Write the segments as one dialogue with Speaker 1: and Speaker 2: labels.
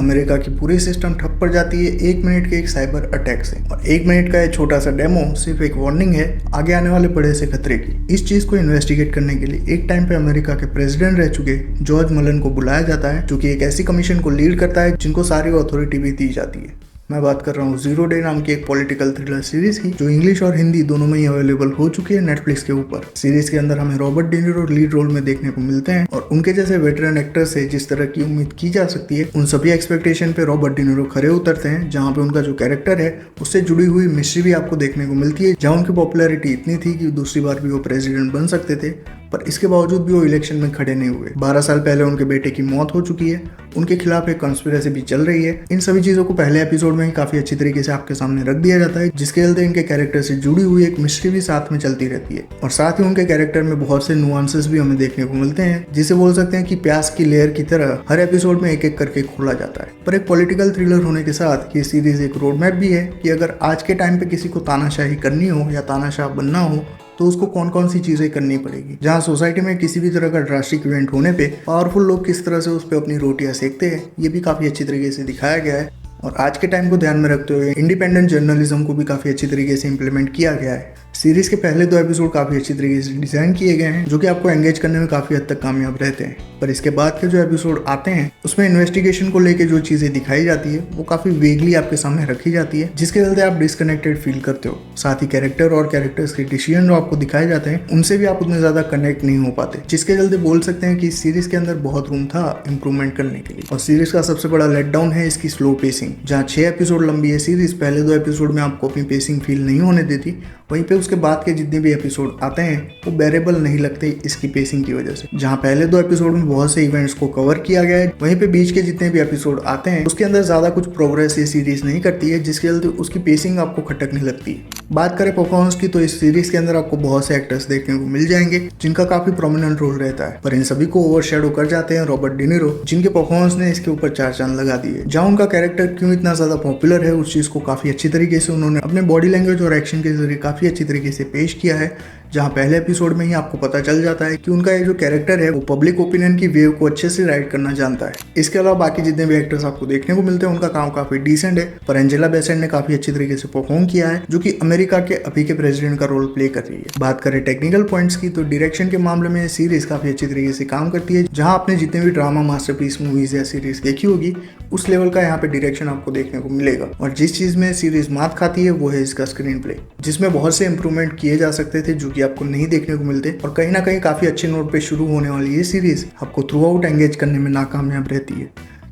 Speaker 1: America की पूरी system ठप पड़ जाती है 1 मिनट के एक साइबर अटैक से। और 1 मिनट का ये छोटा सा डेमो सिर्फ एक वार्निंग है आगे आने वाले बड़े से खतरे की। इस चीज को इन्वेस्टिगेट करने के लिए एक टाइम पे अमेरिका के प्रेसिडेंट रह चुके जॉर्ज मलन को बुलाया जाता है, जो कि एक ऐसी कमीशन को लीड करता है जिनको सारी अथॉरिटी भी दी जाती है। मैं बात कर रहा हूँ जीरो डे नाम की एक पॉलिटिकल थ्रिलर सीरीज की, जो इंग्लिश और हिंदी दोनों में ही अवेलेबल हो चुकी है नेटफ्लिक्स के ऊपर। सीरीज के अंदर हमें Robert De Niro lead role में देखने को मिलते हैं और उनके जैसे वेटरन एक्टर से जिस तरह की उम्मीद की जा सकती है उन सभी एक्सपेक्टेशन पे रॉबर्ट डी नीरो खरे उतरते हैं, जहाँ पे उनका जो कैरेक्टर है उससे जुड़ी हुई मिस्ट्री भी आपको देखने को मिलती है। जहाँ उनकी पॉपुलैरिटी इतनी थी कि दूसरी बार भी वो प्रेसिडेंट बन सकते थे, पर इसके बावजूद भी वो इलेक्शन में खड़े नहीं हुए। 12 साल पहले उनके बेटे की मौत हो चुकी है, उनके खिलाफ एक कॉन्स्पिरेसी भी चल रही है। इन सभी चीजों को पहले एपिसोड में ही काफी अच्छी तरीके से आपके सामने रख दिया जाता है, जिसके चलते इनके कैरेक्टर से जुड़ी हुई एक मिस्ट्री भी साथ में चलती रहती है। और साथ ही उनके कैरेक्टर में बहुत से नुआंसेस भी हमें देखने को मिलते हैं, जिसे बोल सकते हैं कि प्याज की लेयर की तरह हर एपिसोड में एक एक करके खोला जाता है। पर एक पॉलिटिकल थ्रिलर होने के साथ ये सीरीज एक रोड मैप भी है कि अगर आज के टाइम पे किसी को तानाशाही करनी हो या तानाशाह बनना हो तो उसको कौन कौन सी चीजें करनी पड़ेगी। जहाँ सोसाइटी में किसी भी तरह का ड्रास्टिक इवेंट होने पे पावरफुल लोग किस तरह से उस पर अपनी रोटियां सेकते हैं, ये भी काफी अच्छी तरीके से दिखाया गया है। और आज के टाइम को ध्यान में रखते हुए इंडिपेंडेंट जर्नलिज्म को भी काफी अच्छी तरीके से इम्प्लीमेंट किया गया है। सीरीज के पहले 2 एपिसोड काफी अच्छी तरीके से डिजाइन किए गए हैं, जो कि आपको एंगेज करने में काफी हद तक कामयाब रहते हैं। पर इसके बाद के जो एपिसोड आते हैं उसमें इन्वेस्टिगेशन को लेके जो चीजें दिखाई जाती है वो काफी वेगली आपके सामने रखी जाती है, जिसके चलते आप डिस्कनेक्टेड फील करते हो। साथ ही कैरेक्टर और कैरेक्टर्स के डिसीजन जो आपको दिखाए जाते हैं उनसे भी आप उतने ज्यादा कनेक्ट नहीं हो पाते, जिसके चलते बोल सकते हैं कि इस सीरीज के अंदर बहुत रूम था इम्प्रूवमेंट करने के लिए। और सीरीज का सबसे बड़ा लेट डाउन है इसकी स्लो पेसिंग। जहाँ 6 एपिसोड लंबी है सीरीज, पहले 2 एपिसोड में आपको अपनी पेसिंग फील नहीं होने देती, वहीं पे उसके बाद के जितने भी एपिसोड आते हैं वो बेरेबल नहीं लगते इसकी पेसिंग की वजह से। जहाँ पहले 2 एपिसोड में बहुत से इवेंट्स को कवर किया गया है, वहीं पे बीच के जितने भी एपिसोड आते हैं उसके अंदर ज्यादा कुछ प्रोग्रेस ये सीरीज नहीं करती है, जिसके चलते उसकी पेसिंग आपको खटकने लगती है। बात करें परफॉर्मेंस की तो इस सीरीज के अंदर आपको बहुत से एक्टर्स देखने को मिल जाएंगे जिनका काफी प्रोमिनेंट रोल रहता है, पर इन सभी को ओवरशैडो कर जाते हैं रॉबर्ट डी नीरो, जिनके परफॉर्मेंस ने इसके ऊपर 4 चांद लगा दिए। जहाँ उनका कैरेक्टर क्यों इतना ज्यादा पॉपुलर है उस चीज को काफी अच्छी तरीके से उन्होंने अपने बॉडी लैंग्वेज और एक्शन के जरिए काफी अच्छी तरीके से पेश किया है। जहाँ पहले एपिसोड में ही आपको पता चल जाता है कि उनका ये जो कैरेक्टर है वो पब्लिक ओपिनियन की वेव को अच्छे से राइड करना जानता है। इसके अलावा बाकी जितने भी एक्टर्स आपको देखने को मिलते हैं उनका काम काफी डिसेंट है, पर एंजेला बेसेंट ने काफी अच्छी तरीके से परफॉर्म किया है, जो कि अमेरिका के अभी के प्रेसिडेंट का रोल प्ले कर रही है। बात करें टेक्निकल पॉइंट्स की तो डायरेक्शन के मामले में सीरीज काफी अच्छी तरीके से काम करती है। जहाँ आपने जितने भी ड्रामा मास्टरपीस मूवीज या सीरीज देखी होगी उस लेवल का यहाँ पे डायरेक्शन आपको देखने को मिलेगा। और जिस चीज में सीरीज मात खाती है वो है इसका स्क्रीन प्ले, जिसमें बहुत से इंप्रूवमेंट किए जा सकते थे जो कि आपको नहीं देखने को मिलते। और कहीं ना कहीं काफी अच्छे नोट पे शुरू होने वाली ये सीरीज आपको थ्रू आउट एंगेज करने में नाकामयाब रहती है,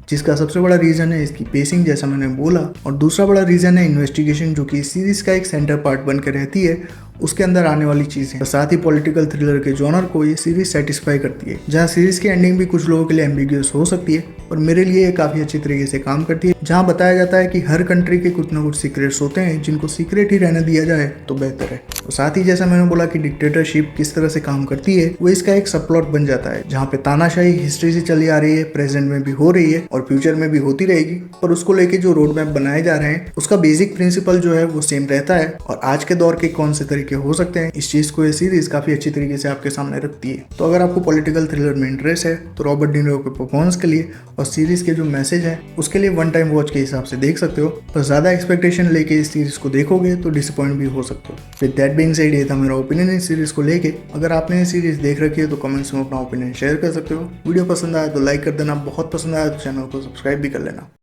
Speaker 1: जिसका सबसे बड़ा रीजन है इसकी पेसिंग, जैसा मैंने बोला। और दूसरा बड़ा रीजन है इन्वेस्टिगेशन, जो कि इस सीरीज का एक सेंटर पार्ट बनकर रहती है, उसके अंदर आने वाली चीजें। और साथ ही पॉलिटिकल थ्रिलर के जॉनर को ये सीरीज सेटिस्फाई करती है। जहाँ सीरीज की एंडिंग भी कुछ लोगों के लिए एम्बिग्यूअस हो सकती है, और मेरे लिए ये काफी अच्छी तरीके से काम करती है। जहाँ बताया जाता है कि हर कंट्री के कुछ ना कुछ सीक्रेट्स होते हैं जिनको सीक्रेट ही रहने दिया जाए तो बेहतर है। और साथ ही जैसा मैंने बोला कि डिक्टेटरशिप किस तरह से काम करती है, वो इसका एक सब प्लॉट बन जाता है। जहाँ पे तानाशाही हिस्ट्री से चली आ रही है, प्रेजेंट में भी हो रही है और फ्यूचर में भी होती रहेगी, पर उसको लेके जो रोड मैप बनाए जा रहे हैं उसका बेसिक प्रिंसिपल जो है वो सेम रहता है। और आज के दौर के कौन से तरीके हो सकते हैं, इस चीज को ये सीरीज काफी अच्छी तरीके से आपके सामने रखती है। तो अगर आपको पॉलिटिकल थ्रिलर में इंटरेस्ट है तो रॉबर्ट डी नीरो के परफॉर्मेंस के लिए और सीरीज के जो मैसेज है उसके लिए वन टाइम वॉच के हिसाब से देख सकते हो। पर ज्यादा एक्सपेक्टेशन लेके इस सीरीज को देखोगे तो डिसअपॉइंट भी हो सकते हो। विद दैट बीइंग सेड, ये था मेरा ओपिनियन इस सीरीज को लेके। अगर आपने ये सीरीज देख रखी है तो कमेंट्स में अपना ओपिनियन शेयर कर सकते हो। वीडियो पसंद आया तो लाइक कर देना, बहुत पसंद आया तो चैनल को सब्सक्राइब भी कर लेना।